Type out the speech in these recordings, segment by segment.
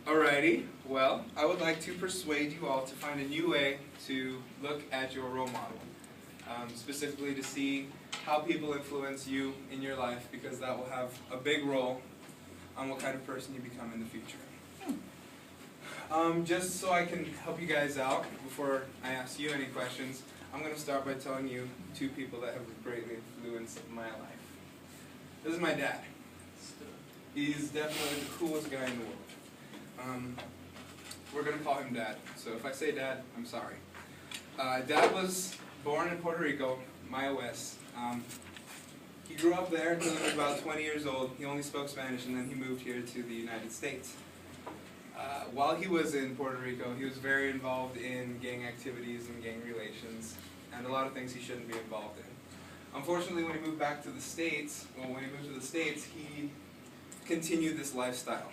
Alrighty, well, I would like to persuade you all to find a new way to look at your role model. Specifically to see how people influence you in your life, because that will have a big role on what kind of person you become in the future. Just so I can help you guys out before I ask you any questions, I'm going to start by telling you two people that have greatly influenced my life. This is my dad. He's definitely the coolest guy in the world. We're going to call him Dad. So if I say Dad, I'm sorry. Dad was born in Puerto Rico, Maya West. He grew up there until he was about 20 years old. He only spoke Spanish, and then he moved here to the United States. While he was in Puerto Rico, he was very involved in gang activities and gang relations, and a lot of things he shouldn't be involved in. Unfortunately, when he moved back to the States, he continued this lifestyle.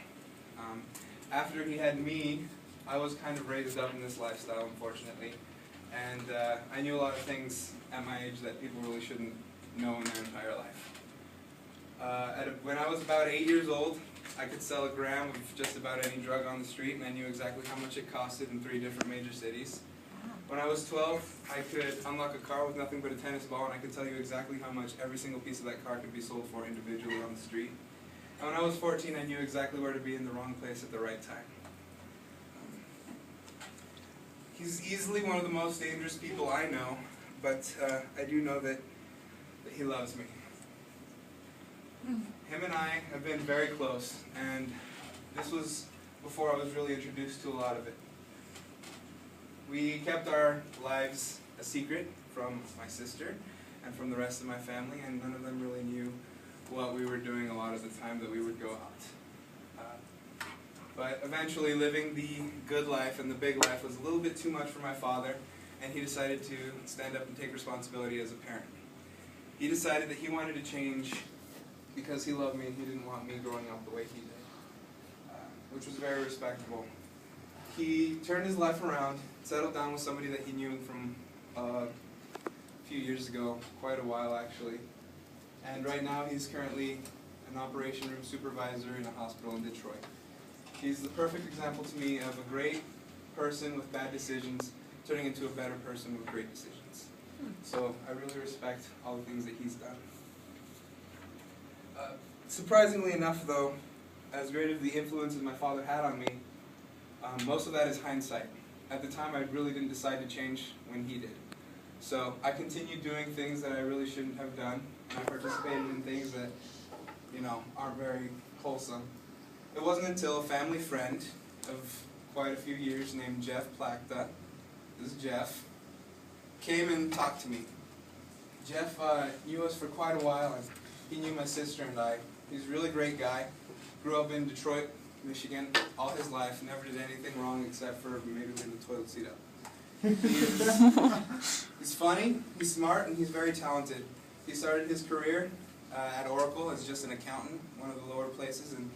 After he had me, I was kind of raised up in this lifestyle, unfortunately, and I knew a lot of things at my age that people really shouldn't know in their entire life. When I was about 8 years old, I could sell a gram of just about any drug on the street, and I knew exactly how much it costed in 3 different major cities. When I was 12, I could unlock a car with nothing but a tennis ball, and I could tell you exactly how much every single piece of that car could be sold for individually on the street. And when I was 14, I knew exactly where to be in the wrong place at the right time. He's easily one of the most dangerous people I know, but I do know that he loves me. Him and I have been very close, and this was before I was really introduced to a lot of it. We kept our lives a secret from my sister and from the rest of my family, and none of them really knew what we were doing a lot of the time that we would go out. But eventually, living the good life and the big life was a little bit too much for my father, and he decided to stand up and take responsibility as a parent. He decided that he wanted to change because he loved me and he didn't want me growing up the way he did, which was very respectable. He turned his life around, settled down with somebody that he knew from a few years ago, quite a while actually, and right now he's currently an operation room supervisor in a hospital in Detroit. He's the perfect example to me of a great person with bad decisions turning into a better person with great decisions. So I really respect all the things that he's done. Surprisingly enough, though, as great as the influences my father had on me, most of that is hindsight. At the time, I really didn't decide to change when he did. So I continued doing things that I really shouldn't have done, and I participated in things that, aren't very wholesome. It wasn't until a family friend of quite a few years named Jeff Plakta, this is Jeff, came and talked to me. Jeff knew us for quite a while, and he knew my sister and I. He's a really great guy. Grew up in Detroit, Michigan, all his life. Never did anything wrong except for maybe leave the toilet seat up. He's funny, he's smart, and he's very talented. He started his career at Oracle as just an accountant, one of the lower places, and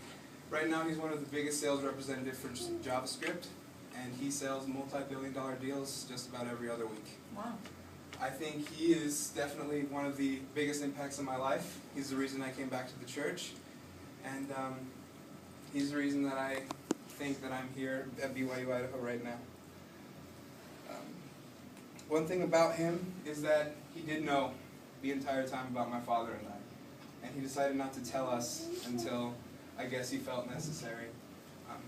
right now he's one of the biggest sales representatives for JavaScript, and he sells multi-billion-dollar deals just about every other week. Wow. I think he is definitely one of the biggest impacts in my life. He's the reason I came back to the church, and he's the reason that I think that I'm here at BYU Idaho right now. One thing about him is that he did know the entire time about my father and I, and he decided not to tell us until I guess he felt necessary.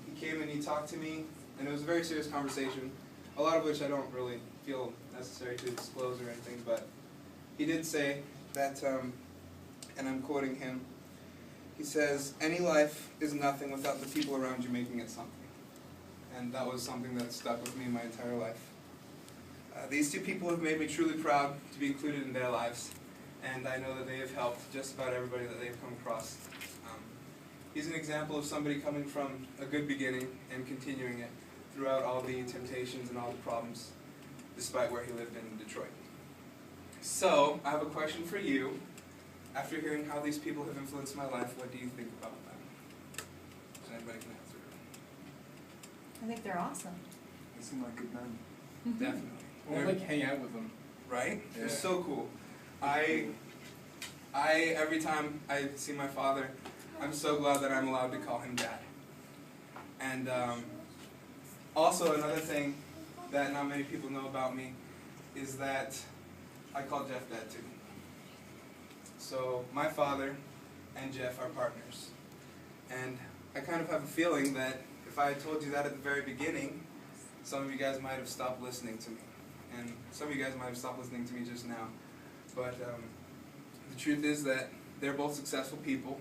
He came and he talked to me, and it was a very serious conversation, a lot of which I don't really feel necessary to disclose or anything, but he did say that, and I'm quoting him, he says, "Any life is nothing without the people around you making it something." And that was something that stuck with me my entire life. These two people have made me truly proud to be included in their lives, and I know that they have helped just about everybody that they've come across. He's an example of somebody coming from a good beginning and continuing it throughout all the temptations and all the problems, despite where he lived in Detroit. So, I have a question for you. After hearing how these people have influenced my life, what do you think about them? If anybody can answer it. I think they're awesome. They seem like good men. Definitely. I would like hang out with them. Right? Yeah. They're so cool. I every time I see my father, I'm so glad that I'm allowed to call him Dad. And also another thing that not many people know about me is that I call Jeff Dad too. So my father and Jeff are partners. And I kind of have a feeling that if I had told you that at the very beginning, some of you guys might have stopped listening to me. And some of you guys might have stopped listening to me just now. But the truth is that they're both successful people.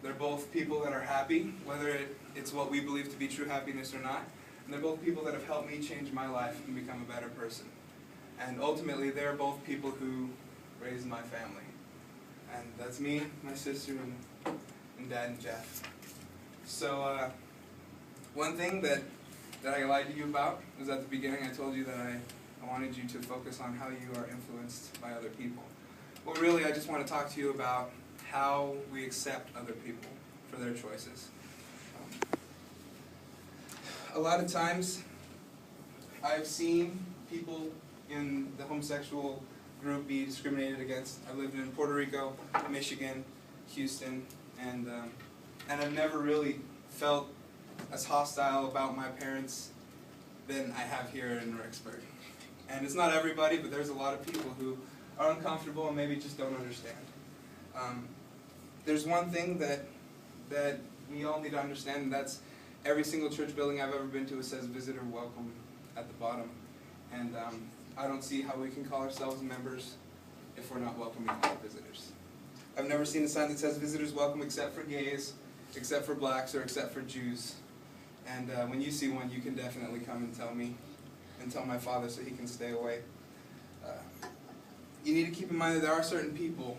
They're both people that are happy, whether it's what we believe to be true happiness or not. And they're both people that have helped me change my life and become a better person. And ultimately, they're both people who raised my family. And that's me, my sister, and Dad and Jeff. So one thing that I lied to you about was at the beginning I told you that I wanted you to focus on how you are influenced by other people. Well, really, I just want to talk to you about how we accept other people for their choices. A lot of times, I've seen people in the homosexual group be discriminated against. I lived in Puerto Rico, Michigan, Houston, and I've never really felt as hostile about my parents than I have here in Rexburg. And it's not everybody, but there's a lot of people who are uncomfortable and maybe just don't understand. There's one thing that we all need to understand, and that's every single church building I've ever been to, it says visitor welcome at the bottom. And I don't see how we can call ourselves members if we're not welcoming all visitors. I've never seen a sign that says visitors welcome except for gays, except for blacks, or except for Jews. And when you see one, you can definitely come and tell me, and tell my father so he can stay away. You need to keep in mind that there are certain people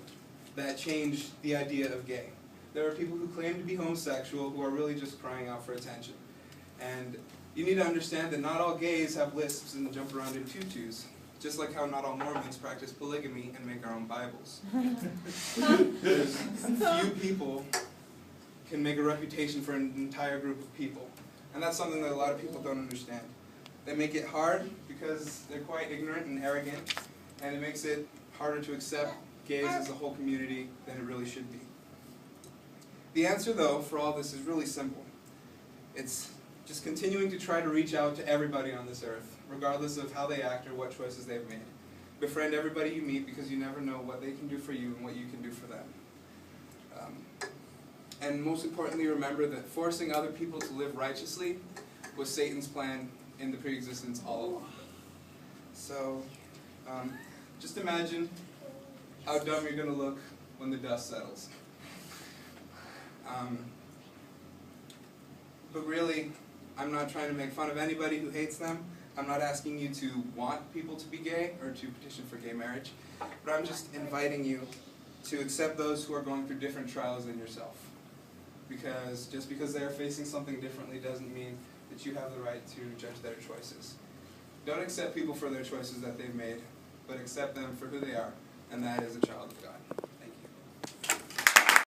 that change the idea of gay. There are people who claim to be homosexual who are really just crying out for attention. And you need to understand that not all gays have lisps and jump around in tutus, just like how not all Mormons practice polygamy and make our own Bibles. There's few people can make a reputation for an entire group of people. And that's something that a lot of people don't understand. They make it hard because they're quite ignorant and arrogant, and it makes it harder to accept gays as a whole community than it really should be. The answer, though, for all this is really simple. It's just continuing to try to reach out to everybody on this earth, regardless of how they act or what choices they've made. Befriend everybody you meet because you never know what they can do for you and what you can do for them. And most importantly, remember that forcing other people to live righteously was Satan's plan in the pre-existence all along. So, just imagine how dumb you're going to look when the dust settles. But really, I'm not trying to make fun of anybody who hates them. I'm not asking you to want people to be gay or to petition for gay marriage. But I'm just inviting you to accept those who are going through different trials than yourself. Because just because they are facing something differently doesn't mean that you have the right to judge their choices. Don't accept people for their choices that they've made, but accept them for who they are, and that is a child of God.